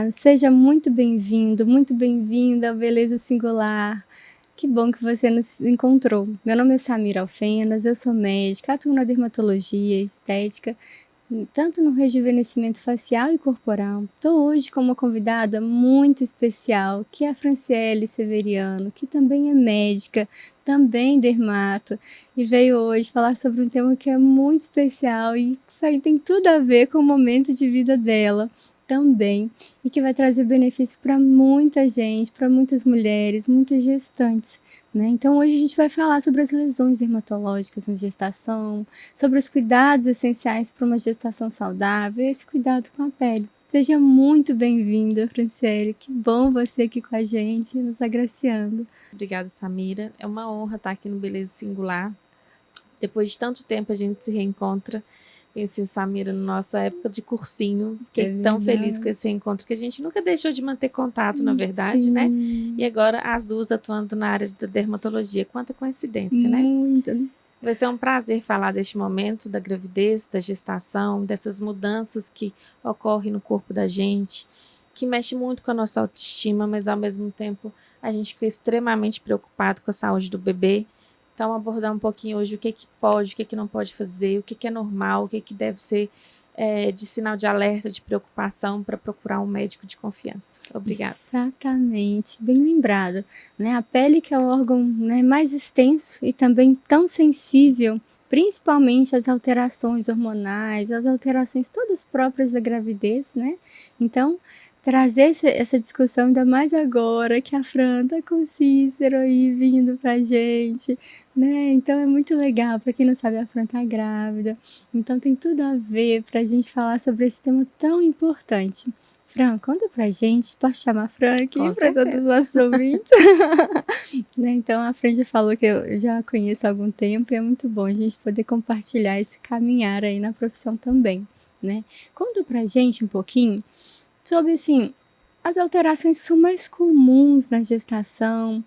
dia, seja muito bem-vindo, muito bem-vinda ao Beleza Singular. Que bom que você nos encontrou. Meu nome é Samira Alfenas, eu sou médica, atuo na dermatologia, estética, tanto no rejuvenescimento facial e corporal. Estou hoje com uma convidada muito especial, que é a Franciele Severiano, que também é médica, também dermato, e veio hoje falar sobre um tema que é muito especial e tem tudo a ver com o momento de vida dela também, e que vai trazer benefício para muita gente, para muitas mulheres, muitas gestantes, né? Então hoje a gente vai falar sobre as lesões dermatológicas na gestação, sobre os cuidados essenciais para uma gestação saudável e esse cuidado com a pele. Seja muito bem-vinda, Franciele. Que bom você aqui com a gente, nos agraciando. Obrigada, Samira. É uma honra estar aqui no Beleza Singular. Depois de tanto tempo a gente se reencontra. Pensei, Samira, na nossa época de cursinho. Fiquei tão feliz com esse reencontro, que a gente nunca deixou de manter contato, na verdade, Sim. né? E agora as duas atuando na área da dermatologia. Quanta coincidência, né? Muita. Vai ser um prazer falar deste momento da gravidez, da gestação, dessas mudanças que ocorrem no corpo da gente, que mexe muito com a nossa autoestima, mas ao mesmo tempo a gente fica extremamente preocupado com a saúde do bebê. Então, abordar um pouquinho hoje o que pode, o que não pode fazer, o que é normal, o que deve ser de sinal de alerta, de preocupação para procurar um médico de confiança. Obrigada. Exatamente, bem lembrado, né? A pele, que é o órgão, né, mais extenso e também tão sensível, principalmente às alterações hormonais, às alterações todas próprias da gravidez, né? Então, trazer essa discussão, ainda mais agora que a Fran tá com Cícero aí vindo pra gente, né? Então é muito legal. Para quem não sabe, a Fran tá grávida, então tem tudo a ver pra gente falar sobre esse tema tão importante. Fran, conta pra gente, posso chamar a Fran aqui para todos os nossos ouvintes? Né, então a Fran já falou que eu já conheço há algum tempo e é muito bom a gente poder compartilhar esse caminhar aí na profissão também, né? Conta pra gente um pouquinho sobre, assim, as alterações que são mais comuns na gestação,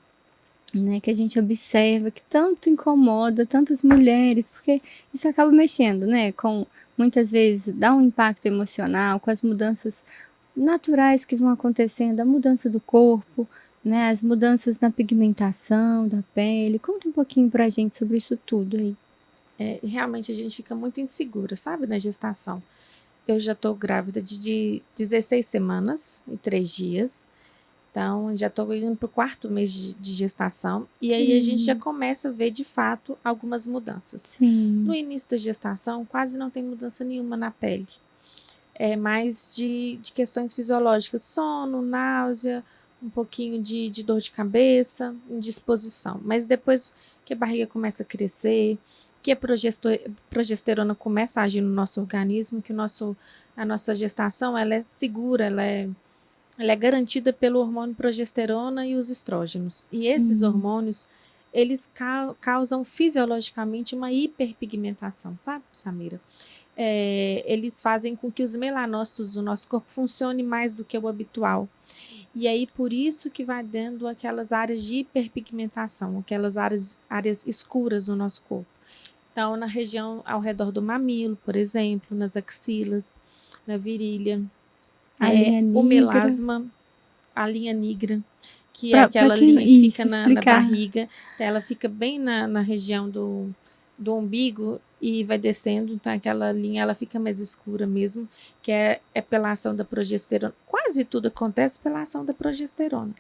né, que a gente observa, que tanto incomoda tantas mulheres, porque isso acaba mexendo, né, com, muitas vezes, dá um impacto emocional, com as mudanças naturais que vão acontecendo, a mudança do corpo, né, as mudanças na pigmentação da pele. Conta um pouquinho pra gente sobre isso tudo aí. Realmente a gente fica muito insegura, sabe, na gestação. Eu já estou grávida de 16 semanas e 3 dias. Então, já estou indo para o 4º mês de gestação. E aí a gente já começa a ver, de fato, algumas mudanças. Sim. No início da gestação, quase não tem mudança nenhuma na pele. É mais de questões fisiológicas, sono, náusea, um pouquinho de dor de cabeça, indisposição. Mas depois que a barriga começa a crescer, que a progesterona começa a agir no nosso organismo, que a nossa gestação ela é segura, ela é garantida pelo hormônio progesterona e os estrógenos. E esses hormônios, eles causam fisiologicamente uma hiperpigmentação, sabe, Samira? Eles fazem com que os melanócitos do nosso corpo funcionem mais do que o habitual. E aí, por isso que vai dando aquelas áreas de hiperpigmentação, aquelas áreas escuras no nosso corpo. Então, na região ao redor do mamilo, por exemplo, nas axilas, na virilha, o melasma, a linha nigra, que é aquela linha que fica na barriga, ela fica bem na região do umbigo e vai descendo, então aquela linha ela fica mais escura mesmo, que é pela ação da progesterona. Quase tudo acontece pela ação da progesterona,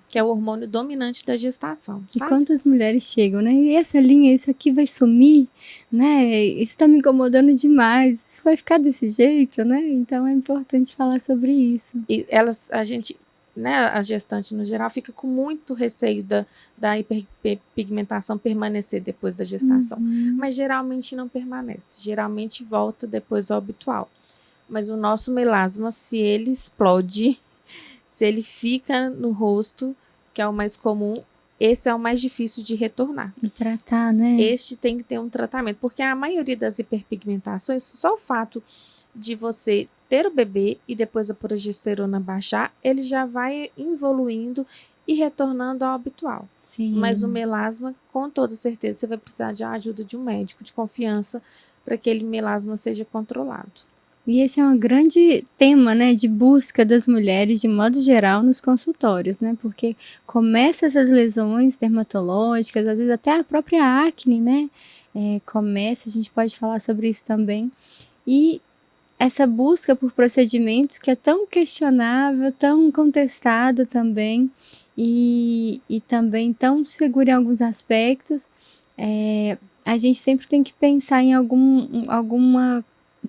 que é o hormônio dominante da gestação, sabe? E quantas mulheres chegam, né? E essa linha, isso aqui vai sumir, né? Isso tá me incomodando demais, isso vai ficar desse jeito, né? Então é importante falar sobre isso. E a gestante no geral fica com muito receio da hiperpigmentação permanecer depois da gestação, mas geralmente não permanece, geralmente volta depois ao habitual. Mas o nosso melasma, se ele explode, se ele fica no rosto, que é o mais comum, esse é o mais difícil de retornar. E tratar, né? Este tem que ter um tratamento, porque a maioria das hiperpigmentações, só o fato de você ter o bebê e depois a progesterona baixar, ele já vai evoluindo e retornando ao habitual. Sim. Mas o melasma, com toda certeza, você vai precisar de ajuda de um médico de confiança para que aquele melasma seja controlado. E esse é um grande tema, né, de busca das mulheres, de modo geral, nos consultórios, né? Porque começa essas lesões dermatológicas, às vezes até a própria acne, né? Começa, a gente pode falar sobre isso também. E essa busca por procedimentos que é tão questionável, tão contestado também, e também tão seguro em alguns aspectos, a gente sempre tem que pensar em alguma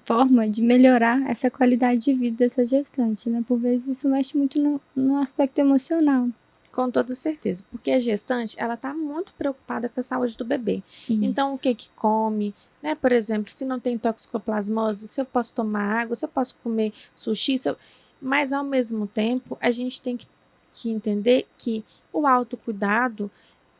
forma de melhorar essa qualidade de vida dessa gestante, né? Por vezes isso mexe muito no aspecto emocional. Com toda certeza, porque a gestante, ela tá muito preocupada com a saúde do bebê. Então, o Isso. que come, né? Por exemplo, se não tem toxoplasmose, se eu posso tomar água, se eu posso comer sushi, mas ao mesmo tempo, a gente tem que entender que o autocuidado,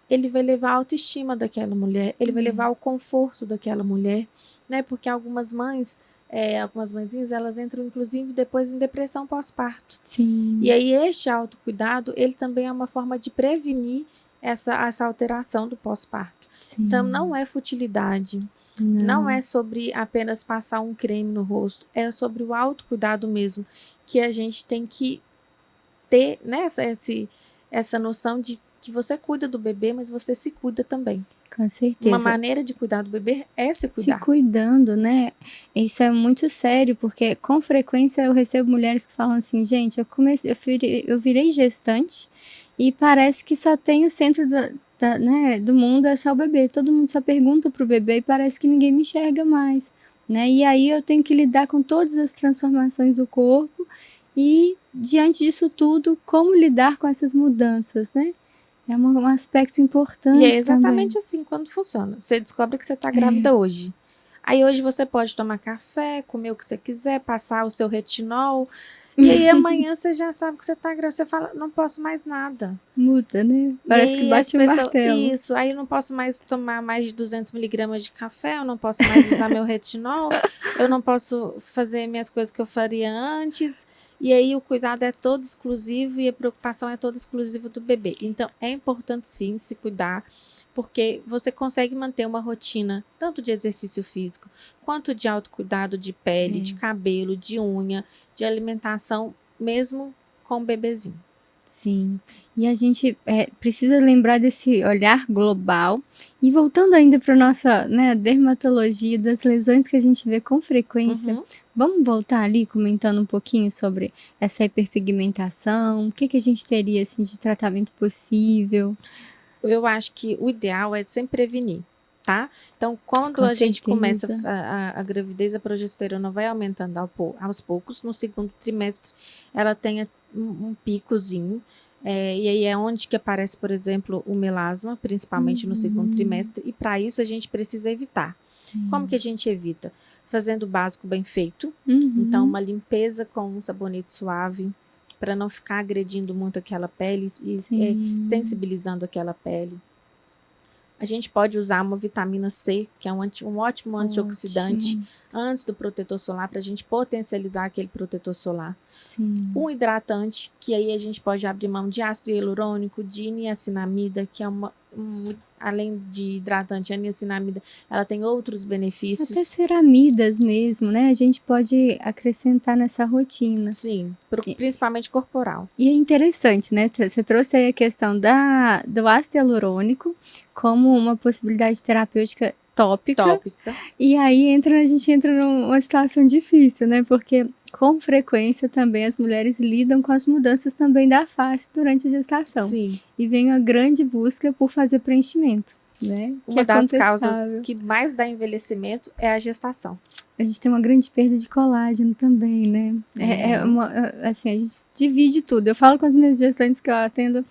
ele vai levar a autoestima daquela mulher, ele vai levar o conforto daquela mulher, né? Porque algumas mãezinhas, elas entram inclusive depois em depressão pós-parto. Sim. E aí este autocuidado, ele também é uma forma de prevenir essa alteração do pós-parto. Sim. Então não é futilidade, não é sobre apenas passar um creme no rosto, é sobre o autocuidado mesmo, que a gente tem que ter, né, essa noção de que você cuida do bebê, mas você se cuida também. Com certeza. Uma maneira de cuidar do bebê é se cuidar. Se cuidando, né? Isso é muito sério, porque com frequência eu recebo mulheres que falam assim, gente, eu virei gestante e parece que só tem o centro do mundo é só o bebê. Todo mundo só pergunta pro bebê e parece que ninguém me enxerga mais, né? E aí eu tenho que lidar com todas as transformações do corpo e, diante disso tudo, como lidar com essas mudanças, né? É um aspecto importante E é exatamente também. assim quando funciona. Você descobre que você está grávida hoje. Aí hoje você pode tomar café, comer o que você quiser, passar o seu retinol. E aí amanhã você já sabe que você está grávida. Você fala, não posso mais nada. Muda, né? Parece que bate o martelo. Isso, aí eu não posso mais tomar mais de 200 miligramas de café, eu não posso mais usar meu retinol, eu não posso fazer minhas coisas que eu faria antes. E aí o cuidado é todo exclusivo e a preocupação é toda exclusiva do bebê. Então é importante sim se cuidar, porque você consegue manter uma rotina tanto de exercício físico, quanto de autocuidado de pele, de cabelo, de unha, de alimentação, mesmo com o bebezinho. Sim, e a gente precisa lembrar desse olhar global. E voltando ainda para a nossa, né, dermatologia, das lesões que a gente vê com frequência, vamos voltar ali comentando um pouquinho sobre essa hiperpigmentação, o que a gente teria assim, de tratamento possível? Eu acho que o ideal é sempre prevenir, tá? Então, quando Com a gente começa certeza. a gravidez, a progesterona vai aumentando aos poucos. No segundo trimestre, ela tem um picozinho. E aí é onde que aparece, por exemplo, o melasma, principalmente no segundo trimestre. E para isso a gente precisa evitar. Sim. Como que a gente evita? Fazendo o básico bem feito. Então, uma limpeza com um sabonete suave, para não ficar agredindo muito aquela pele e sensibilizando aquela pele. A gente pode usar uma vitamina C, que é um ótimo antioxidante, antes do protetor solar, para a gente potencializar aquele protetor solar. Sim. Um hidratante, que aí a gente pode abrir mão de ácido hialurônico, de niacinamida, que é além de hidratante, a niacinamida, ela tem outros benefícios. Até ceramidas mesmo, né? A gente pode acrescentar nessa rotina. Sim, principalmente corporal. E é interessante, né? Você trouxe aí a questão do ácido hialurônico como uma possibilidade terapêutica tópica. E aí a gente entra numa situação difícil, né? Porque com frequência também as mulheres lidam com as mudanças também da face durante a gestação. Sim. E vem uma grande busca por fazer preenchimento, né? Uma das causas que mais dá envelhecimento é a gestação. A gente tem uma grande perda de colágeno também, né? Assim, a gente divide tudo. Eu falo com as minhas gestantes que eu atendo,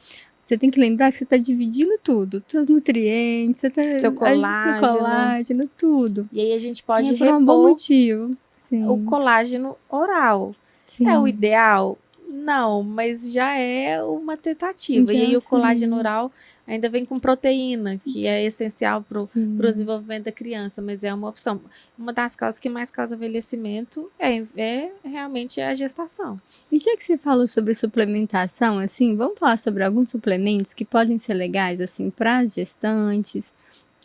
você tem que lembrar que você está dividindo tudo. Seus nutrientes, seu colágeno, tudo. E aí a gente pode repor por um bom motivo. Sim. O colágeno oral. Sim. É o ideal? Não, mas já é uma tentativa. E aí o colágeno oral ainda vem com proteína, que é essencial para o desenvolvimento da criança, mas é uma opção. Uma das causas que mais causa envelhecimento é realmente a gestação. E já que você falou sobre suplementação, assim, vamos falar sobre alguns suplementos que podem ser legais, assim, para as gestantes?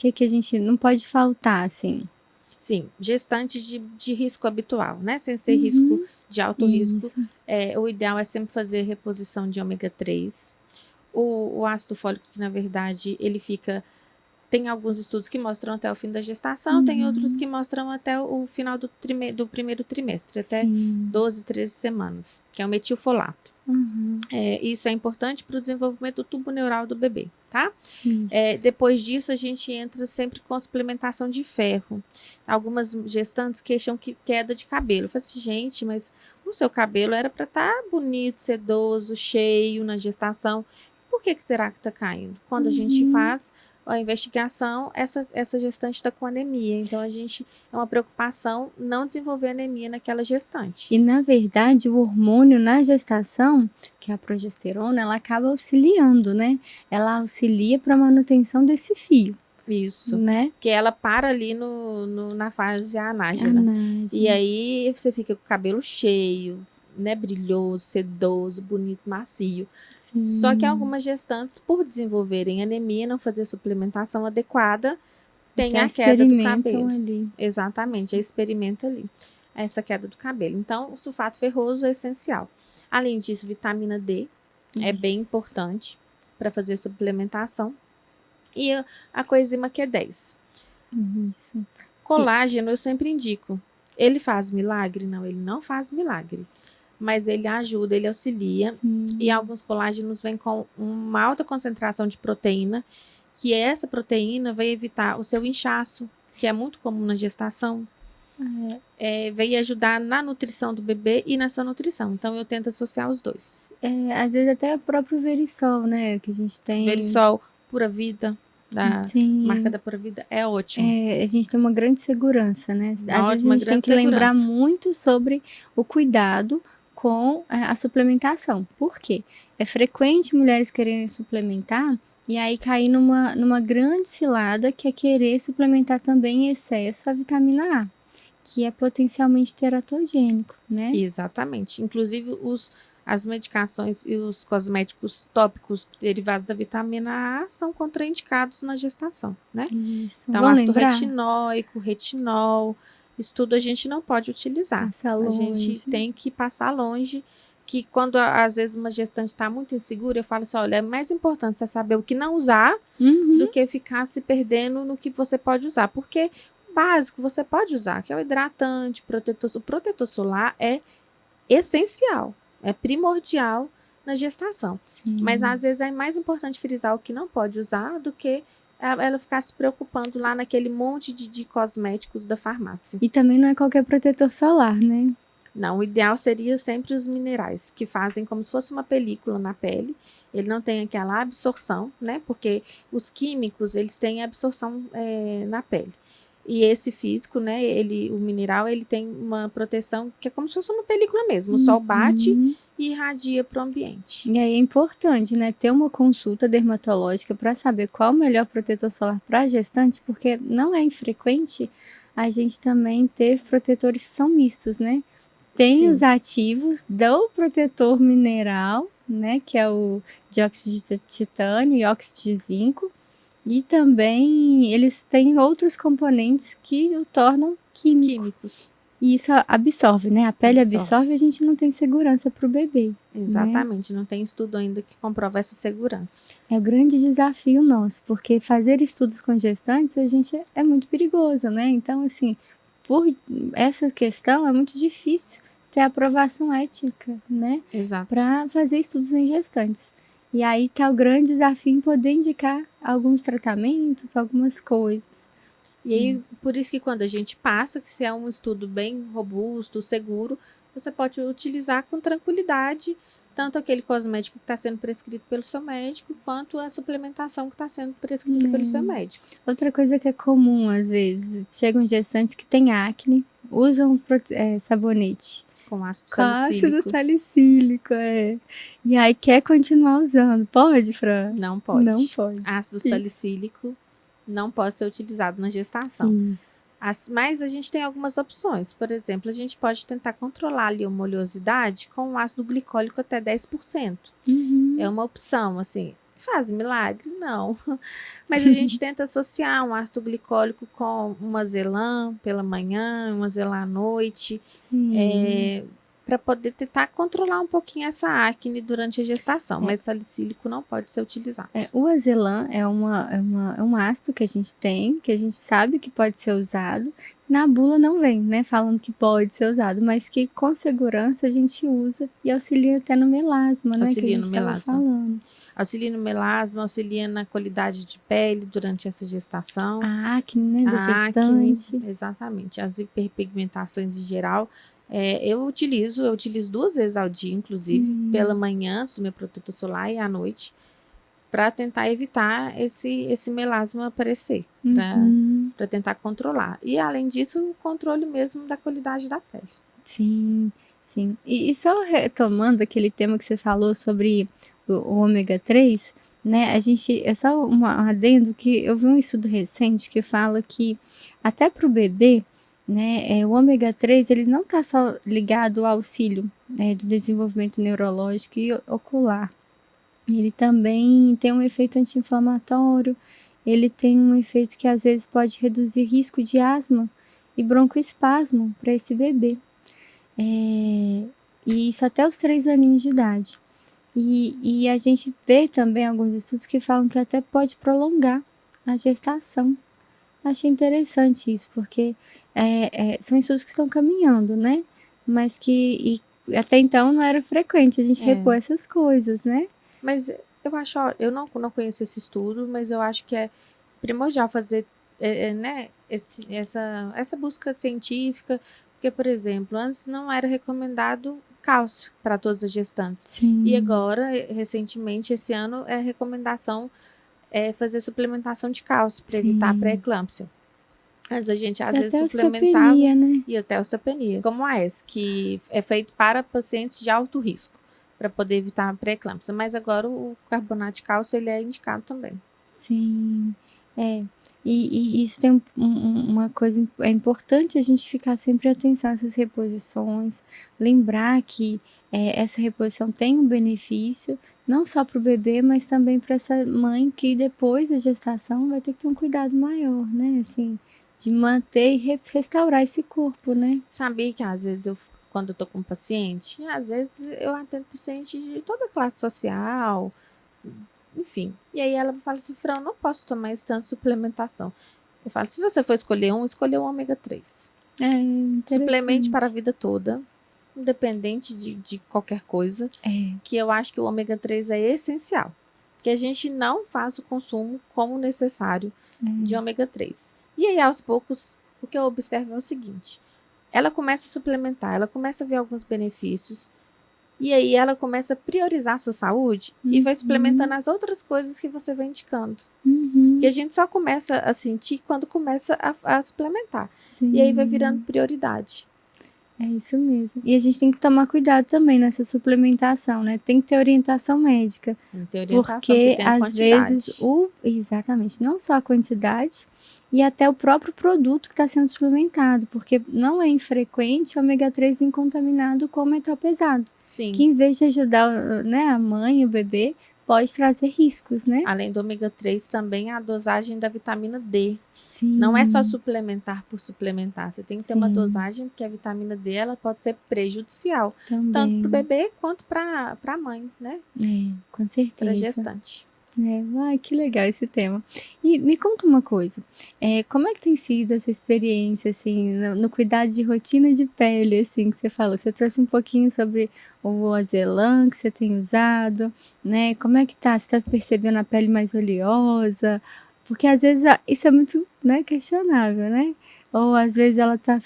O que a gente não pode faltar, assim? Sim, gestantes de risco habitual, né? Sem ser risco de alto risco. Isso. O ideal é sempre fazer reposição de ômega 3. O ácido fólico, que na verdade ele fica. Tem alguns estudos que mostram até o fim da gestação, tem outros que mostram até o final do primeiro trimestre, até Sim. 12, 13 semanas, que é o metilfolato. Uhum. Isso é importante para o desenvolvimento do tubo neural do bebê, tá? Isso. Depois disso, a gente entra sempre com suplementação de ferro. Algumas gestantes queixam que queda de cabelo. Eu falo assim, gente, mas o seu cabelo era para estar bonito, sedoso, cheio na gestação. Por que será que está caindo? Quando a gente faz a investigação, essa gestante está com anemia. Então, é uma preocupação não desenvolver anemia naquela gestante. E, na verdade, o hormônio na gestação, que é a progesterona, ela acaba auxiliando, né? Ela auxilia para a manutenção desse fio. Isso. Né? Porque ela para ali na fase anágena. E aí você fica com o cabelo cheio, né? Brilhoso, sedoso, bonito, macio. Sim. Só que algumas gestantes, por desenvolverem anemia, não fazer suplementação adequada, tem já a queda do experimentam cabelo. ali. Exatamente, já experimenta ali essa queda do cabelo. Então, o sulfato ferroso é essencial. Além disso, vitamina D é bem importante para fazer suplementação. E a coenzima Q10. Isso. Colágeno eu sempre indico. Ele faz milagre? Não, ele não faz milagre. Mas ele ajuda, ele auxilia. E alguns colágenos vêm com uma alta concentração de proteína, que essa proteína vai evitar o seu inchaço, que é muito comum na gestação. Veio ajudar na nutrição do bebê e na sua nutrição. Então, eu tento associar os dois. Às vezes até o próprio Verisol, né? Que a gente tem. Verisol, Pura Vida, da marca da Pura Vida, é ótimo. A gente tem uma grande segurança, né? Às vezes a gente tem que lembrar muito sobre o cuidado com a suplementação. Por quê? É frequente mulheres quererem suplementar e aí cair numa grande cilada que é querer suplementar também em excesso a vitamina A, que é potencialmente teratogênico, né? Exatamente. Inclusive, as medicações e os cosméticos tópicos derivados da vitamina A são contraindicados na gestação, né? Isso. Então, ácido retinóico, retinol, isso tudo a gente não pode utilizar. A gente tem que passar longe, que quando às vezes uma gestante está muito insegura, eu falo assim, olha, é mais importante você saber o que não usar do que ficar se perdendo no que você pode usar, porque o básico você pode usar, que é o hidratante, o protetor solar é essencial, é primordial na gestação. Sim. Mas às vezes é mais importante frisar o que não pode usar do que ela ficar se preocupando lá naquele monte de cosméticos da farmácia. E também não é qualquer protetor solar, né? Não, o ideal seria sempre os minerais, que fazem como se fosse uma película na pele. Ele não tem aquela absorção, né? Porque os químicos, eles têm absorção na pele. E esse físico, né, o mineral, ele tem uma proteção que é como se fosse uma película mesmo. O sol bate e irradia para o ambiente. E aí é importante, né, ter uma consulta dermatológica para saber qual o melhor protetor solar para a gestante, porque não é infrequente a gente também ter protetores que são mistos, né? Tem os ativos do protetor mineral, né, que é o dióxido de titânio e óxido de zinco. E também eles têm outros componentes que o tornam químicos. E isso absorve, né? A pele absorve e a gente não tem segurança para o bebê. Exatamente, né? Não tem estudo ainda que comprova essa segurança. É o grande desafio nosso, porque fazer estudos com gestantes, a gente é muito perigoso, né? Então, assim, por essa questão é muito difícil ter aprovação ética, né? Exato. Para fazer estudos em gestantes. E aí tá o grande desafio em poder indicar alguns tratamentos, algumas coisas. E aí, por isso que quando a gente passa, que se é um estudo bem robusto, seguro, você pode utilizar com tranquilidade tanto aquele cosmético que está sendo prescrito pelo seu médico, quanto a suplementação que está sendo prescrita pelo seu médico. Outra coisa que é comum, às vezes, chegam gestantes que têm acne, usam sabonete. Com ácido salicílico. Ácido salicílico, E aí quer continuar usando. Pode, Fran? Não pode. Não pode. Ácido salicílico não pode ser utilizado na gestação. Mas a gente tem algumas opções. Por exemplo, a gente pode tentar controlar ali a oleosidade com o ácido glicólico até 10%. É uma opção, assim. Faz milagre? Não. Mas a gente tenta associar um ácido glicólico com uma azelã pela manhã, uma azelã à noite, Sim. para poder tentar controlar um pouquinho essa acne durante a gestação. É. Mas salicílico não pode ser utilizado. O azelã é um ácido que a gente tem, que a gente sabe que pode ser usado. Na bula não vem, né, falando que pode ser usado, mas que com segurança a gente usa e auxilia até no melasma, né, que a Auxilia gente no estava melasma. falando. Auxilia no melasma, auxilia na qualidade de pele durante essa gestação. A acne, né, da A acne, gestante. exatamente. As hiperpigmentações em geral. Eu utilizo 2 vezes ao dia, inclusive, pela manhã, antes do meu protetor solar, e à noite, para tentar evitar esse melasma aparecer, para tentar controlar. E, além disso, o controle mesmo da qualidade da pele. Sim, sim. E só retomando aquele tema que você falou sobre o ômega 3, né? É só um adendo que eu vi um estudo recente que fala que até para o bebê, né, o ômega 3 ele não está só ligado ao auxílio, do desenvolvimento neurológico e ocular. Ele também tem um efeito anti-inflamatório, ele tem um efeito que às vezes pode reduzir risco de asma e broncoespasmo para esse bebê. E isso até os 3 aninhos de idade. E a gente vê também alguns estudos que falam que até pode prolongar a gestação. Achei interessante isso, porque são estudos que estão caminhando, né? Mas que até então não era frequente a gente repor essas coisas, né? Mas eu acho, eu não conheço esse estudo, mas eu acho que é primordial fazer, né, essa busca científica, porque, por exemplo, antes não era recomendado cálcio para todas as gestantes. Sim. E agora, recentemente, esse ano, é recomendação fazer suplementação de cálcio para evitar a pré-eclâmpsia. Antes a gente às vezes suplementava, né? e até osteopenia, como a S, que é feito para pacientes de alto risco, para poder evitar a pré-eclâmpsia. Mas agora o carbonato de cálcio ele é indicado também. Sim, e isso tem uma coisa, é importante a gente ficar sempre atenção a essas reposições, lembrar que essa reposição tem um benefício, não só para o bebê, mas também para essa mãe que depois da gestação vai ter que ter um cuidado maior, né? Assim, de manter e restaurar esse corpo, né? Sabia que às vezes quando eu tô com um paciente, às vezes eu atendo paciente de toda a classe social, enfim. E aí ela me fala assim, Fran, não posso tomar esse tanto de suplementação. Eu falo, se você for escolher escolha o ômega 3. Suplemente para a vida toda, independente de qualquer coisa, que eu acho que o ômega 3 é essencial. Porque a gente não faz o consumo como necessário de ômega 3. E aí, aos poucos, o que eu observo é o seguinte, ela começa a suplementar, ela começa a ver alguns benefícios, e aí ela começa a priorizar a sua saúde e vai suplementando as outras coisas que você vai indicando. Que a gente só começa a sentir quando começa a suplementar. Sim. E aí vai virando prioridade. É isso mesmo. E a gente tem que tomar cuidado também nessa suplementação, né? Tem que ter orientação médica. Tem que ter orientação, porque tem a às quantidade. vezes exatamente, não só a quantidade e até o próprio produto que está sendo suplementado, porque não é infrequente o ômega 3 incontaminado com metal pesado. Sim. Que em vez de ajudar, né, a mãe, o bebê, pode trazer riscos, né? Além do ômega 3, também a dosagem da vitamina D. Sim. Não é só suplementar por suplementar. Você tem que ter uma dosagem, porque a vitamina D ela pode ser prejudicial. Também. Tanto para o bebê quanto para a mãe, né? Com certeza. Para a gestante. Ai, que legal esse tema. E me conta uma coisa, como é que tem sido essa experiência, assim, no cuidado de rotina de pele, assim, que você falou? Você trouxe um pouquinho sobre o azelã que você tem usado, né? Como é que tá? Você tá percebendo a pele mais oleosa? Porque às vezes isso é muito, né, questionável, né? Ou às vezes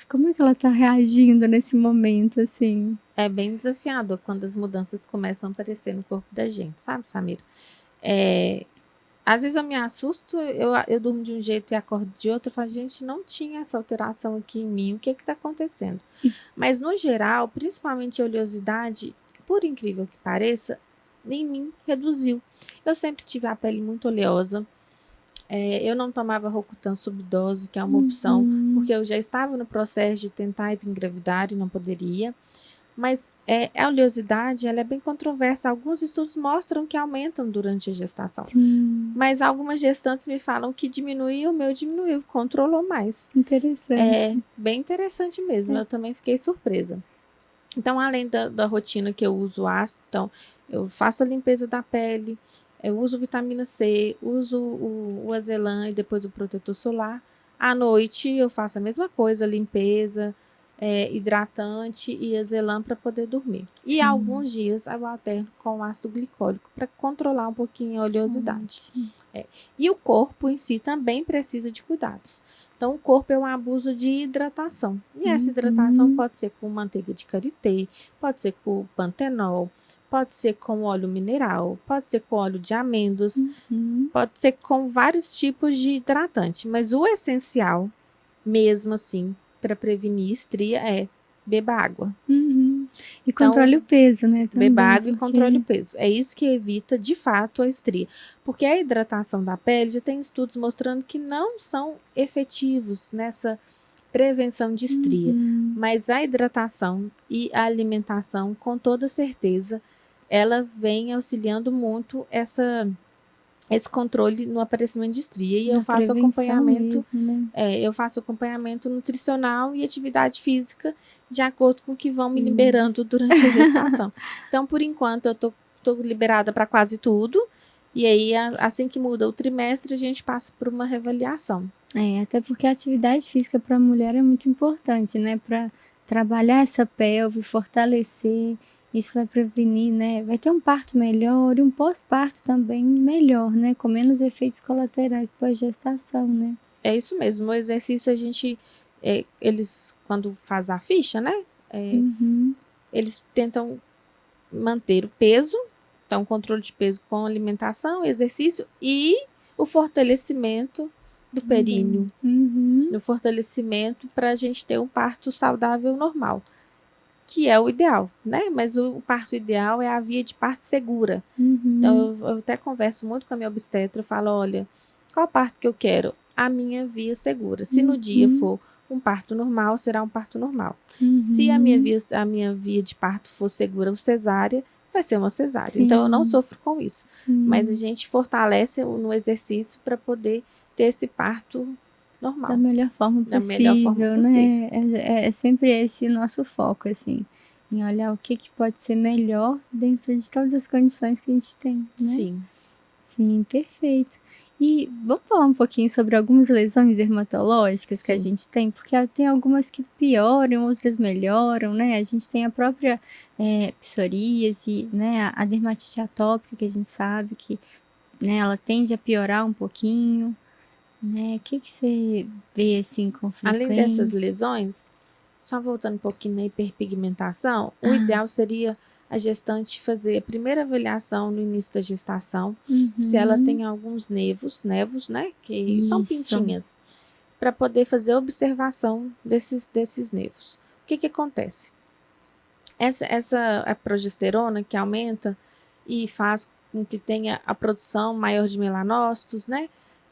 como é que ela tá reagindo nesse momento, assim? É bem desafiador quando as mudanças começam a aparecer no corpo da gente, sabe, Samira? Às vezes eu me assusto, eu durmo de um jeito e acordo de outro, eu falo, gente, não tinha essa alteração aqui em mim, o que está acontecendo? Mas no geral, principalmente a oleosidade, por incrível que pareça, em mim reduziu. Eu sempre tive a pele muito oleosa, eu não tomava Rocutan subdose, que é uma opção, porque eu já estava no processo de tentar engravidar e não poderia. Mas a oleosidade, ela é bem controversa. Alguns estudos mostram que aumentam durante a gestação. Sim. Mas algumas gestantes me falam que diminuiu, o meu diminuiu, controlou mais. Interessante. Bem interessante mesmo. Eu também fiquei surpresa. Então, além da rotina que eu uso ácido, então, eu faço a limpeza da pele, eu uso vitamina C, uso o azelã e depois o protetor solar. À noite, eu faço a mesma coisa, limpeza, hidratante e azelã para poder dormir. Sim. E alguns dias eu alterno com ácido glicólico para controlar um pouquinho a oleosidade. E o corpo em si também precisa de cuidados. Então, o corpo é um abuso de hidratação. E essa hidratação pode ser com manteiga de karité, pode ser com pantenol, pode ser com óleo mineral, pode ser com óleo de amêndoas, pode ser com vários tipos de hidratante. Mas o essencial, mesmo assim, para prevenir estria é beba água. E controle o peso, né? Também, beba água e controle o peso. É isso que evita, de fato, a estria. Porque a hidratação da pele já tem estudos mostrando que não são efetivos nessa prevenção de estria. Mas a hidratação e a alimentação, com toda certeza, ela vem auxiliando muito esse controle no aparecimento de estria. E eu faço acompanhamento mesmo, né? eu faço acompanhamento nutricional e atividade física de acordo com o que vão me liberando durante a gestação. Então, por enquanto, eu tô liberada para quase tudo. E aí, assim que muda o trimestre, a gente passa por uma reavaliação. Até porque a atividade física para a mulher é muito importante, né? Para trabalhar essa pelve, fortalecer. Isso vai prevenir, né? Vai ter um parto melhor e um pós-parto também melhor, né? Com menos efeitos colaterais pós-gestação, né? É isso mesmo. No exercício, a gente... eles, quando faz a ficha, né? Eles tentam manter o peso. Então, controle de peso com alimentação, exercício e o fortalecimento do períneo. O fortalecimento para a gente ter um parto saudável normal. Que é o ideal, né? Mas o parto ideal é a via de parto segura. Então, eu até converso muito com a minha obstetra, eu falo, olha, qual parto que eu quero? A minha via segura. Se no dia for um parto normal, será um parto normal. Se a minha via de parto for segura ou cesárea, vai ser uma cesárea. Sim. Então, eu não sofro com isso. Sim. Mas a gente fortalece no exercício para poder ter esse parto normal. Da melhor forma possível, né? É sempre esse o nosso foco, assim, em olhar o que pode ser melhor dentro de todas as condições que a gente tem, né? Sim. Sim, perfeito. E vamos falar um pouquinho sobre algumas lesões dermatológicas que a gente tem, porque tem algumas que pioram, outras melhoram, né? A gente tem a própria psoríase, né? A dermatite atópica, que a gente sabe que, né, ela tende a piorar um pouquinho, né? O que você vê assim com frequência? Além dessas lesões, só voltando um pouquinho na hiperpigmentação, o ideal seria a gestante fazer a primeira avaliação no início da gestação, se ela tem alguns nevos, né, que são pintinhas, para poder fazer a observação desses nevos. O que acontece? A progesterona que aumenta e faz com que tenha a produção maior de melanócitos, né?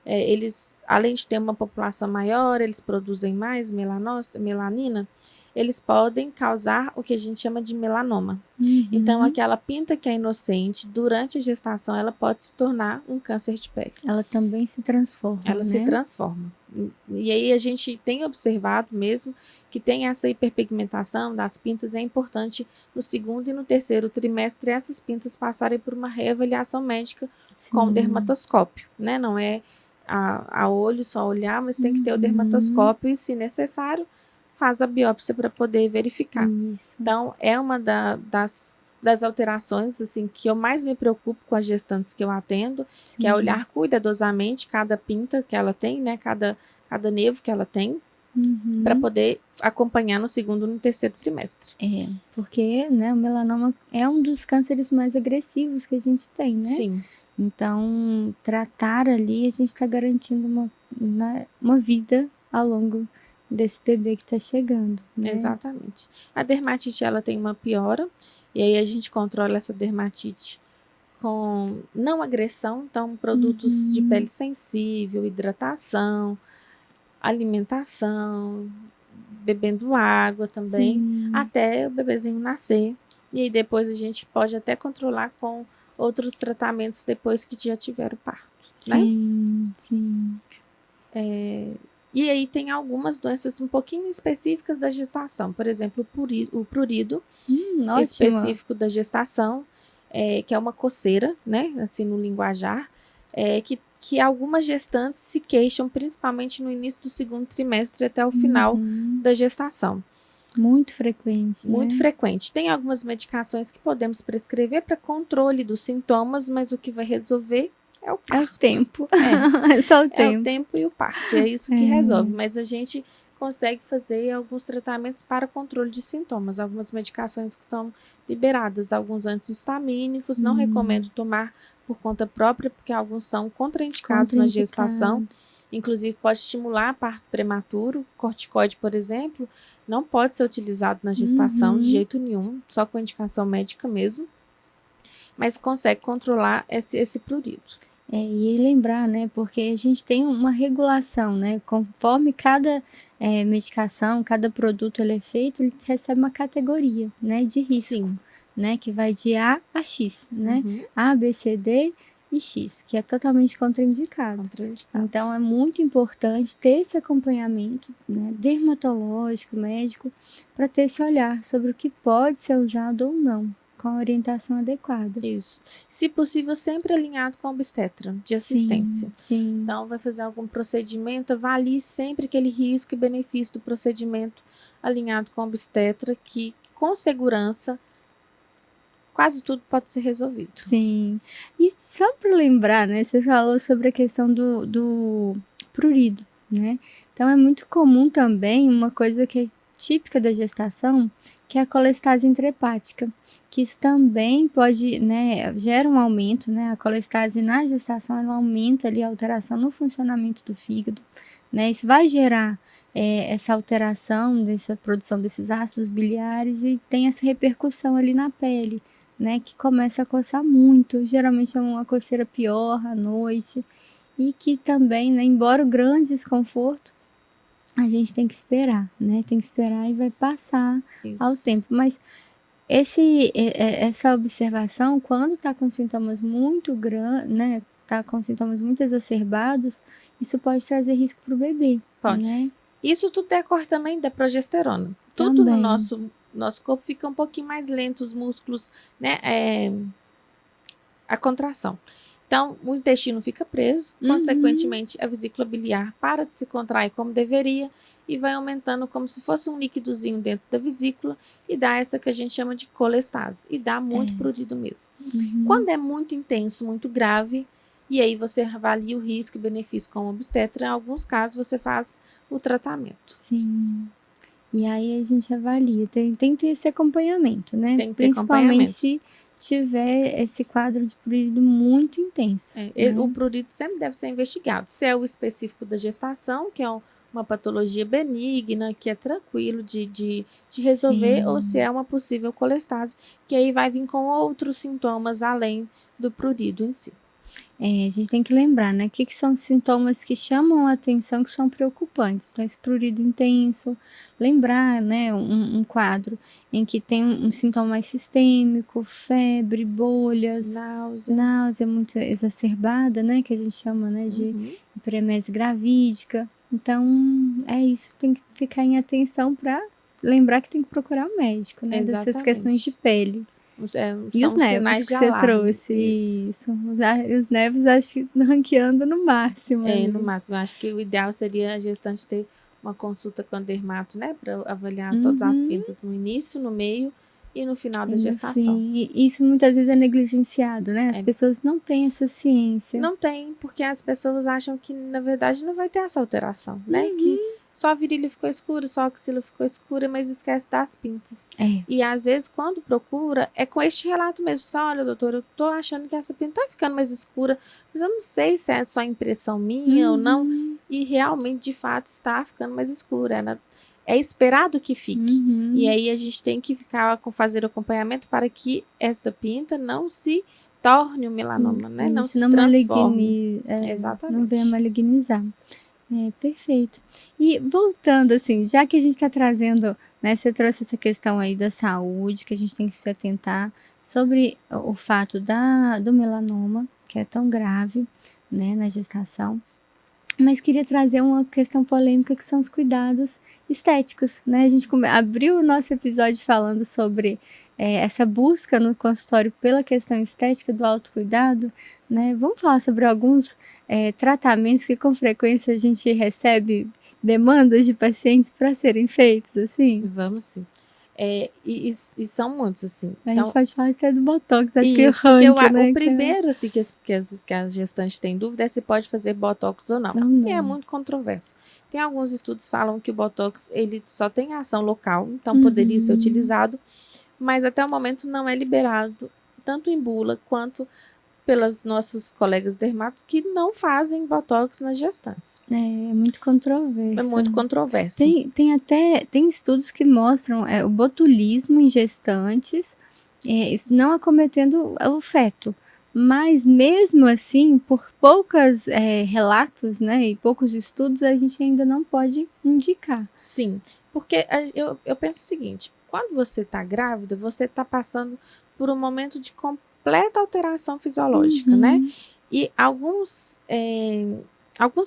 Eles, além de ter uma população maior, eles produzem mais melanina, eles podem causar o que a gente chama de melanoma. Então, aquela pinta que é inocente, durante a gestação, ela pode se tornar um câncer de pele. Ela também se transforma, Ela se transforma. E aí a gente tem observado mesmo que tem essa hiperpigmentação das pintas. É importante no segundo e no terceiro trimestre essas pintas passarem por uma reavaliação médica com o dermatoscópio, né? Não é a olho, só olhar, mas tem que ter o dermatoscópio e, se necessário, faz a biópsia para poder verificar. Então, é uma das alterações assim, que eu mais me preocupo com as gestantes que eu atendo, que é olhar cuidadosamente cada pinta que ela tem, né? Cada nevo que ela tem, para poder acompanhar no segundo e no terceiro trimestre. Porque, né, o melanoma é um dos cânceres mais agressivos que a gente tem, né? Sim. Então, tratar ali, a gente está garantindo uma vida ao longo desse bebê que está chegando, né? Exatamente. A dermatite, ela tem uma piora, e aí a gente controla essa dermatite com não agressão, então produtos de pele sensível, hidratação, alimentação, bebendo água também, Sim. até o bebezinho nascer. E aí depois a gente pode até controlar com outros tratamentos depois que já tiver o parto, né? Sim, sim. E aí tem algumas doenças um pouquinho específicas da gestação. Por exemplo, o prurido Ótimo. específico da gestação, que é uma coceira, né? Assim, no linguajar, que algumas gestantes se queixam, principalmente no início do segundo trimestre até o final da gestação. Muito frequente, Muito né? frequente. Tem algumas medicações que podemos prescrever para controle dos sintomas, mas o que vai resolver é o parto. É o tempo. É só o É o tempo. tempo e o parto. É isso que resolve. Mas a gente consegue fazer alguns tratamentos para controle de sintomas. Algumas medicações que são liberadas. Alguns anti-histamínicos. Não recomendo tomar por conta própria, porque alguns são contraindicados na gestação. Inclusive, pode estimular parto prematuro. Corticoide, por exemplo, não pode ser utilizado na gestação de jeito nenhum. Só com indicação médica mesmo. Mas consegue controlar esse prurido. E lembrar, né, porque a gente tem uma regulação, né, conforme cada medicação, cada produto ele é feito, ele recebe uma categoria, né, de risco, Sim. né, que vai de A a X, né, Uhum. A, B, C, D e X, que é totalmente contraindicado. Então, é muito importante ter esse acompanhamento, né, dermatológico, médico, para ter esse olhar sobre o que pode ser usado ou não, com a orientação adequada. Isso. Se possível, sempre alinhado com a obstetra de assistência. Sim. Então, vai fazer algum procedimento, avalie sempre aquele risco e benefício do procedimento alinhado com a obstetra, que com segurança quase tudo pode ser resolvido. Sim. E só para lembrar, né, você falou sobre a questão do prurido, né? Então é muito comum também uma coisa que é típica da gestação, que é a colestase intrahepática, que isso também pode, né, gera um aumento, né? A colestase na gestação, ela aumenta ali a alteração no funcionamento do fígado, né? Isso vai gerar essa alteração dessa produção desses ácidos biliares e tem essa repercussão ali na pele, né, que começa a coçar muito, geralmente é uma coceira pior à noite, e que também, né, embora o grande desconforto, a gente tem que esperar, né, tem que esperar e vai passar ao tempo, mas essa observação, quando tá com sintomas muito grandes, né, tá com sintomas muito exacerbados, isso pode trazer risco para o bebê, Pode. né? Isso tudo decorre também da progesterona. Tudo no nosso corpo fica um pouquinho mais lento, os músculos, né, a contração. Então, o intestino fica preso, consequentemente, a vesícula biliar para de se contrair como deveria e vai aumentando como se fosse um líquidozinho dentro da vesícula e dá essa que a gente chama de colestase. E dá muito prurido mesmo. Quando é muito intenso, muito grave, e aí você avalia o risco e benefício com o obstetra, em alguns casos você faz o tratamento. Sim. E aí a gente avalia, tem que ter esse acompanhamento, né? Tem que ter Principalmente acompanhamento. se tiver esse quadro de prurido muito intenso. Né? O prurido sempre deve ser investigado. Se é o específico da gestação, que é uma patologia benigna, que é tranquilo de resolver, ou se é uma possível colestase, que aí vai vir com outros sintomas além do prurido em si. A gente tem que lembrar, né? O que são sintomas que chamam a atenção, que são preocupantes. Então, esse prurido intenso, lembrar, né? Um quadro em que tem um sintoma mais sistêmico, febre, bolhas, náusea muito exacerbada, né? Que a gente chama, né? De hiperemese gravídica. Então, é isso, tem que ficar em atenção para lembrar que tem que procurar um médico, né? Dessas questões de pele. E os nervos que você trouxe. Isso. Os nervos, acho que ranqueando no máximo. No máximo. Eu acho que o ideal seria a gestante ter uma consulta com a dermato, né? Para avaliar todas as pintas no início, no meio e no final da gestação. E isso muitas vezes é negligenciado, né? As pessoas não têm essa ciência. Não tem, porque as pessoas acham que, na verdade, não vai ter essa alteração, né? Que só a virilha ficou escura, só a axila ficou escura, mas esquece das pintas. E às vezes, quando procura, é com este relato mesmo. Só, olha, doutora, eu tô achando que essa pinta tá ficando mais escura, mas eu não sei se é só impressão minha ou não. E realmente, de fato, está ficando mais escura. É esperado que fique. E aí a gente tem que fazer o acompanhamento para que esta pinta não se torne um melanoma, né? Não se transforme. Exatamente. Não venha malignizar. Perfeito. E voltando, assim, já que a gente está trazendo, né, você trouxe essa questão aí da saúde, que a gente tem que se atentar sobre o fato do melanoma, que é tão grave, né, na gestação. Mas queria trazer uma questão polêmica que são os cuidados estéticos, né? A gente abriu o nosso episódio falando sobre essa busca no consultório pela questão estética do autocuidado, né? Vamos falar sobre alguns tratamentos que com frequência a gente recebe demandas de pacientes para serem feitos, assim? Vamos sim. E são muitos, assim. A Então, gente pode falar até do Botox, acho que o isso, porque ranking, né? o primeiro, assim, que as gestantes têm dúvida é se pode fazer Botox ou não. Não. E é muito controverso. Tem alguns estudos que falam que o Botox, ele só tem ação local, então poderia ser utilizado, mas até o momento não é liberado, tanto em bula quanto pelas nossas colegas dermatos que não fazem Botox nas gestantes. É muito controverso. É muito controverso. Tem estudos que mostram o botulismo em gestantes, não acometendo o feto. Mas mesmo assim, por poucos relatos, né, e poucos estudos, a gente ainda não pode indicar. Sim, porque eu penso o seguinte, quando você está grávida, você está passando por um momento de completa alteração fisiológica, né? E alguns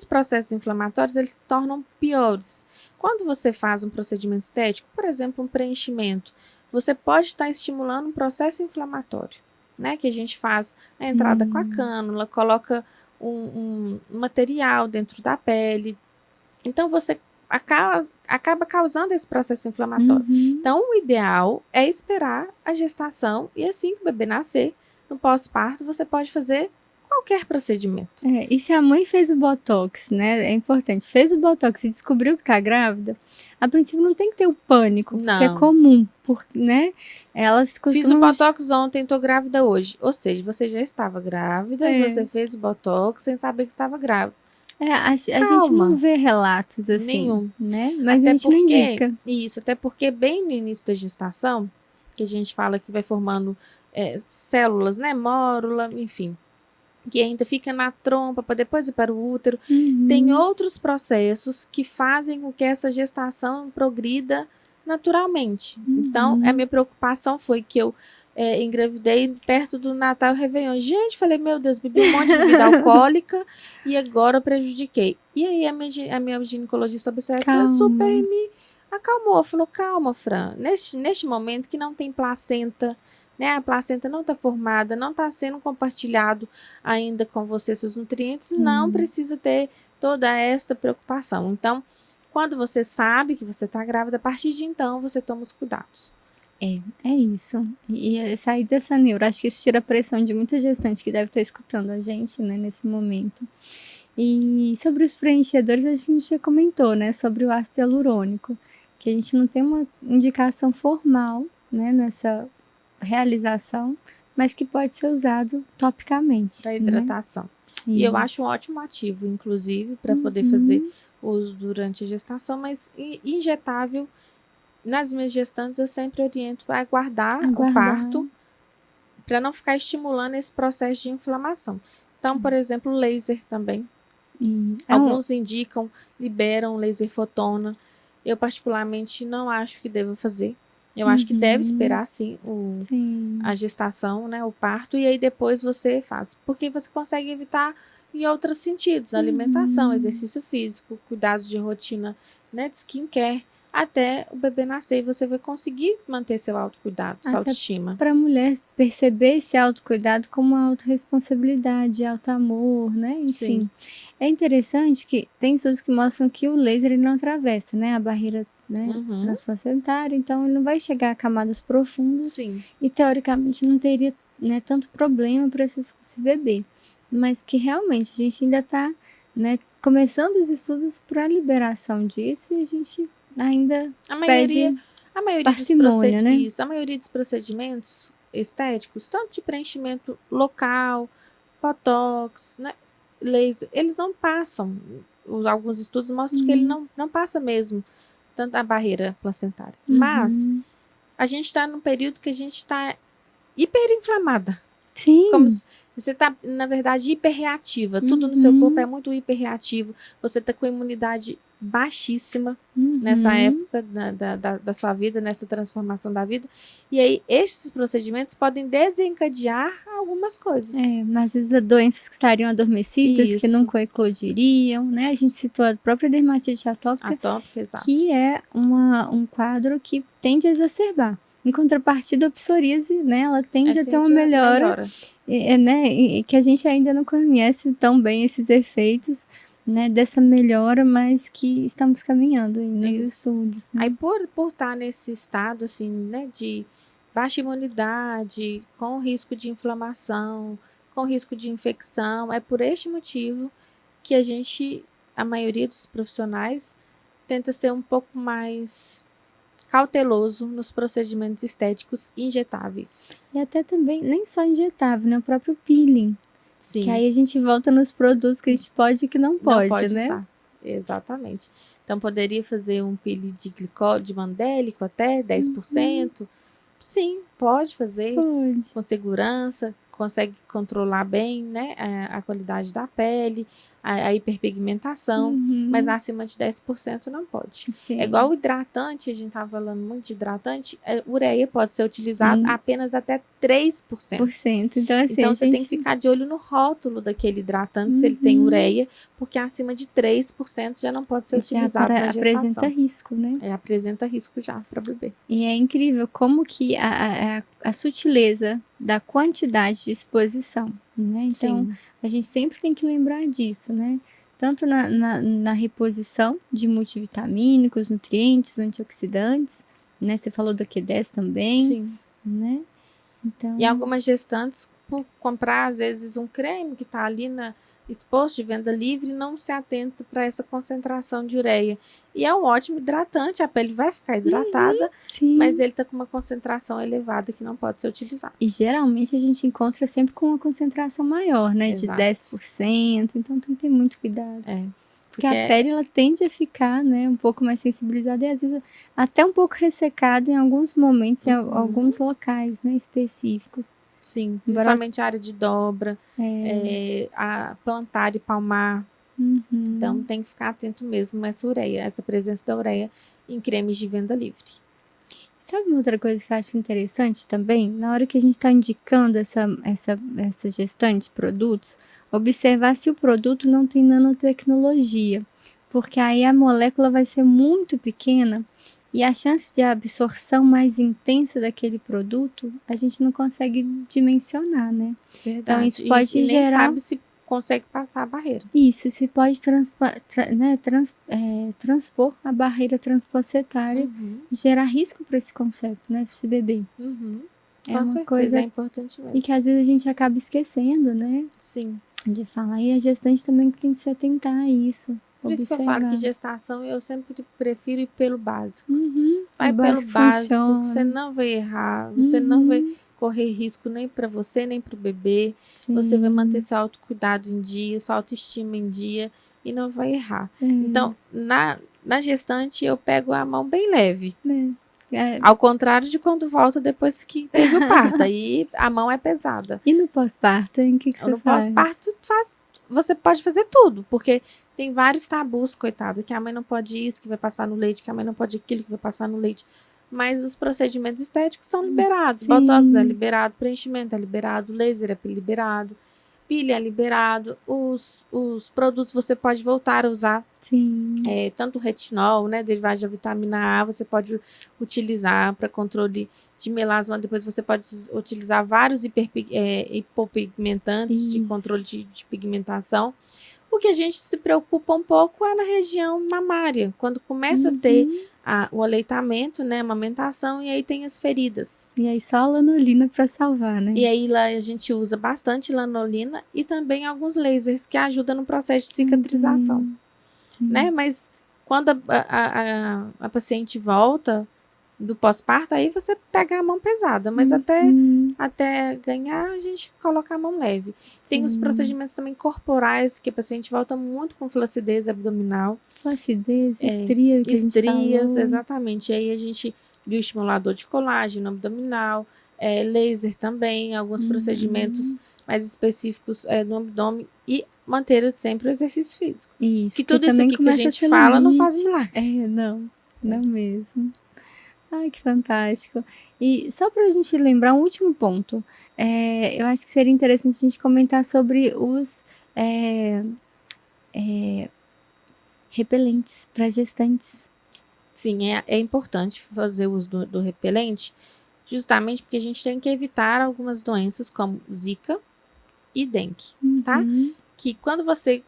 processos inflamatórios, eles se tornam piores. Quando você faz um procedimento estético, por exemplo, um preenchimento, você pode estar estimulando um processo inflamatório, né? Que a gente faz a entrada com a cânula, coloca um material dentro da pele. Então, você acaba causando esse processo inflamatório. Então, o ideal é esperar a gestação e assim que o bebê nascer, no pós-parto, você pode fazer qualquer procedimento. E se a mãe fez o Botox, né? É importante, fez o Botox e descobriu que tá grávida, a princípio não tem que ter o pânico, que é comum, né? Elas costumam... Fiz o Botox ontem, tô grávida hoje. Ou seja, você já estava grávida e você fez o Botox sem saber que estava grávida. A gente não vê relatos assim, nenhum, né? Mas até a gente não indica. Isso, até porque bem no início da gestação, que a gente fala que vai formando células, né? Mórula, enfim, que ainda fica na trompa para depois ir para o útero. Tem outros processos que fazem com que essa gestação progrida naturalmente. Então, a minha preocupação foi que eu engravidei perto do Natal e Réveillon. Gente, falei, meu Deus, bebi um monte de bebida alcoólica e agora eu prejudiquei. E aí a minha ginecologista obstetra super me acalmou, falou, calma, Fran, neste momento que não tem placenta, né, a placenta não está formada, não está sendo compartilhado ainda com você seus nutrientes, não precisa ter toda esta preocupação. Então, quando você sabe que você está grávida, a partir de então você toma os cuidados. É isso. E sair dessa neura, acho que isso tira a pressão de muita gestante que deve estar escutando a gente, né, nesse momento. E sobre os preenchedores, a gente já comentou, né, sobre o ácido hialurônico, que a gente não tem uma indicação formal, né, nessa realização, mas que pode ser usado topicamente. Para hidratação. Né? E eu acho um ótimo ativo, inclusive, para poder fazer uso durante a gestação, mas injetável. Nas minhas gestantes, eu sempre oriento a aguardar o parto para não ficar estimulando esse processo de inflamação. Então, por exemplo, laser também. Alguns indicam, liberam laser fotona. Eu, particularmente, não acho que deva fazer. Eu acho que deve esperar, sim, a gestação, né, o parto, e aí depois você faz. Porque você consegue evitar em outros sentidos, alimentação, exercício físico, cuidados de rotina, né, de skincare, até o bebê nascer e você vai conseguir manter seu autocuidado, sua autoestima. Para a mulher perceber esse autocuidado como uma autorresponsabilidade, auto-amor, né? Enfim. Sim. É interessante que tem estudos que mostram que o laser ele não atravessa, né, a barreira, né, transplacentária, então ele não vai chegar a camadas profundas. Sim. E teoricamente não teria, né, tanto problema para esse bebê. Mas que realmente a gente ainda está, né, começando os estudos para a liberação disso e a gente ainda a maioria parcimônia, né? A maioria dos procedimentos estéticos, tanto de preenchimento local, botox, né, laser, eles não passam. Alguns estudos mostram que ele não passa mesmo tanto a barreira placentária. Mas a gente está num período que a gente está hiperinflamada. Como Sim. se você tá, na verdade, hiperreativa. Tudo no seu corpo é muito hiperreativo. Você tá com a imunidade baixíssima nessa época da sua vida, nessa transformação da vida. E aí, esses procedimentos podem desencadear algumas coisas. Mas às vezes doenças que estariam adormecidas, que Isso. nunca eclodiriam, né? A gente citou a própria dermatite atópica, Exato. que é um quadro que tende a exacerbar. Em contrapartida, a psoríase, né, ela tende a ter uma melhora. Né, e que a gente ainda não conhece tão bem esses efeitos, né, dessa melhora, mas que estamos caminhando aí nos estudos. Né? Aí por estar nesse estado assim, né, de baixa imunidade, com risco de inflamação, com risco de infecção, é por este motivo que a maioria dos profissionais tenta ser um pouco mais cauteloso nos procedimentos estéticos injetáveis. E até também, nem só injetável, né? O próprio peeling. Sim. Que aí a gente volta nos produtos que a gente pode e que não pode, né? Usar. Exatamente. Então, poderia fazer um peeling de mandélico até 10%? Sim, pode fazer. Pode. Com segurança, consegue controlar bem, né, a qualidade da pele, a hiperpigmentação, mas acima de 10% não pode. Sim. É igual o hidratante, a gente estava falando muito de hidratante, ureia pode ser utilizado apenas até 3%. Então, assim, então você tem que ficar de olho no rótulo daquele hidratante, se ele tem ureia, porque acima de 3% já não pode ser utilizado na gestação. Apresenta risco, né? Apresenta risco já para o bebê. E é incrível como que a sutileza da quantidade de exposição, né? Então, a gente sempre tem que lembrar disso, né? Tanto na reposição de multivitamínicos, nutrientes, antioxidantes, né? Você falou do Q10 também, né? Então... E algumas gestantes, por comprar, às vezes, um creme que está ali exposto de venda livre, não se atenta para essa concentração de ureia. E é um ótimo hidratante, a pele vai ficar hidratada, mas ele está com uma concentração elevada que não pode ser utilizado. E geralmente a gente encontra sempre com uma concentração maior, né? Exato. De 10%, então tem que ter muito cuidado. Porque a pele, ela tende a ficar, né, um pouco mais sensibilizada e às vezes até um pouco ressecada em alguns momentos, em alguns locais, né, específicos. Sim, principalmente a área de dobra, a plantar e palmar. Então, tem que ficar atento mesmo a essa presença da ureia em cremes de venda livre. Sabe uma outra coisa que eu acho interessante também? Na hora que a gente está indicando essa gestante de produtos, observar se o produto não tem nanotecnologia, porque aí a molécula vai ser muito pequena e a chance de absorção mais intensa daquele produto a gente não consegue dimensionar, né? Verdade. Então isso pode gerar... nem sabe se consegue passar a barreira. Isso, se pode transpor a barreira transplacentária, gerar risco para esse conceito, né, para esse bebê. É uma coisa importante mesmo. E que às vezes a gente acaba esquecendo, né? Sim. De falar, e a gestante também tem que se atentar a isso. Por isso que eu falo que gestação eu sempre prefiro ir pelo básico. Vai pelo básico, que você não vai errar, você não vai correr risco nem para você, nem para o bebê. Você vai manter seu autocuidado em dia, sua autoestima em dia e não vai errar. Então, na gestante, eu pego a mão bem leve. Ao contrário de quando volta depois que teve o parto. Aí a mão é pesada. E no pós-parto, o que você faz? No pós-parto, você pode fazer tudo, porque tem vários tabus, coitado, que a mãe não pode isso, que vai passar no leite, que a mãe não pode aquilo, que vai passar no leite. Mas os procedimentos estéticos são liberados. Botox é liberado, preenchimento é liberado, laser é liberado, pilha é liberado, os produtos você pode voltar a usar. Tanto o retinol, né, derivado da vitamina A, você pode utilizar para controle de melasma. Depois você pode utilizar vários hipopigmentantes de controle de pigmentação. O que a gente se preocupa um pouco é na região mamária, quando começa a ter o aleitamento, né, a amamentação, e aí tem as feridas. E aí só a lanolina para salvar, né? E aí lá a gente usa bastante lanolina e também alguns lasers que ajudam no processo de cicatrização. Né? Mas quando a paciente volta do pós-parto, aí você pega a mão pesada, mas até ganhar a gente coloca a mão leve. Tem os procedimentos também corporais, que a paciente volta muito com flacidez abdominal. Flacidez, estrias, exatamente. E aí a gente bioestimulador de colágeno abdominal, laser também, alguns procedimentos mais específicos no abdômen e manter sempre o exercício físico. Isso, Que porque tudo isso também aqui que a começa a gente fala não faz celulite. milagre. Não mesmo. Ai, que fantástico. E só para a gente lembrar um último ponto, eu acho que seria interessante a gente comentar sobre os repelentes para gestantes. Sim, é importante fazer o uso do repelente, justamente porque a gente tem que evitar algumas doenças como Zika e dengue, tá? Que quando você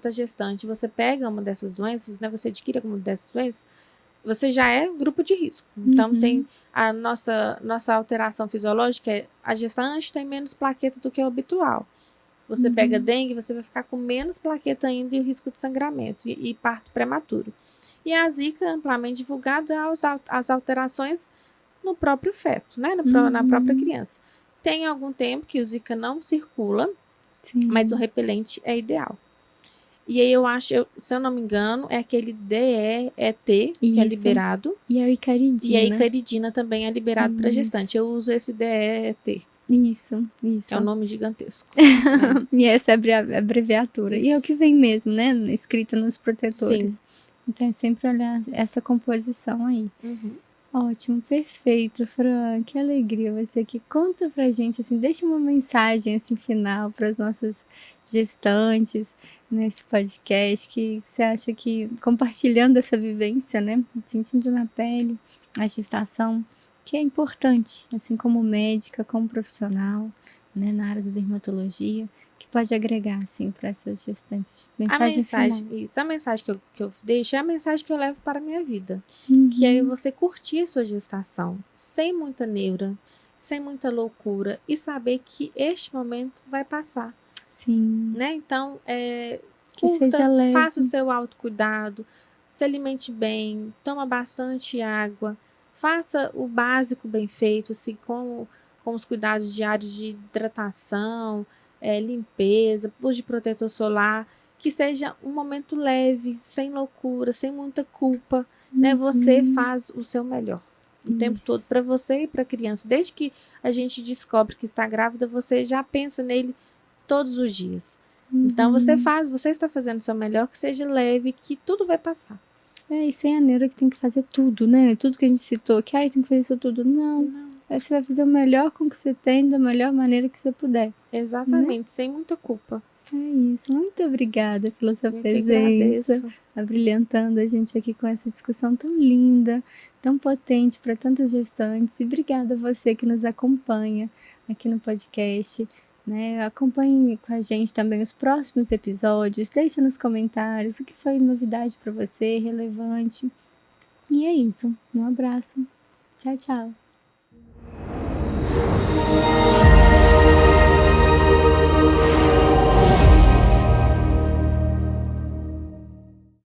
tá gestante, você pega uma dessas doenças, né? Você adquire alguma dessas doenças, você já é grupo de risco. Então tem a nossa alteração fisiológica, a gestante tem menos plaqueta do que o habitual. Você pega dengue, você vai ficar com menos plaqueta ainda e o risco de sangramento e parto prematuro. E a Zika, amplamente divulgada, as alterações no próprio feto, né? Na própria criança. Tem algum tempo que o Zika não circula, mas o repelente é ideal. E aí eu acho, se eu não me engano, é aquele DEET que é liberado. E a icaridina. E a icaridina também é liberado para gestante. Eu uso esse DEET. Isso. É um nome gigantesco. E essa é a abreviatura. Isso. E é o que vem mesmo, né? Escrito nos protetores. Sim. Então é sempre olhar essa composição aí. Ótimo, perfeito, Fran. Que alegria você aqui. Conta pra gente, assim, deixa uma mensagem assim final para as nossas gestantes nesse podcast, que você acha que compartilhando essa vivência, né, sentindo na pele a gestação, que é importante, assim como médica, como profissional, né, na área da dermatologia, que pode agregar assim para essas gestantes. A mensagem que eu deixo é a mensagem que eu levo para a minha vida, que é você curtir a sua gestação, sem muita neura, sem muita loucura, e saber que este momento vai passar. Sim. Né? Então, que seja leve. faça o seu autocuidado, se alimente bem, toma bastante água, faça o básico bem feito, assim, com os cuidados diários de hidratação, limpeza, uso de protetor solar, que seja um momento leve, sem loucura, sem muita culpa, né? Você faz o seu melhor o tempo todo para você e para a criança. Desde que a gente descobre que está grávida, você já pensa nele todos os dias. Então você está fazendo o seu melhor, que seja leve, que tudo vai passar. E sem a neura que tem que fazer tudo, né? Tudo que a gente citou, que tem que fazer isso tudo. Não. Aí você vai fazer o melhor com o que você tem, da melhor maneira que você puder. Exatamente, né? Sem muita culpa. É isso. Muito obrigada pela sua presença, abrilhantando a gente aqui com essa discussão tão linda, tão potente para tantas gestantes. E obrigada a você que nos acompanha aqui no podcast. Né? Acompanhe com a gente também os próximos episódios, deixa nos comentários o que foi novidade para você, relevante. E é isso. Um abraço. Tchau, tchau.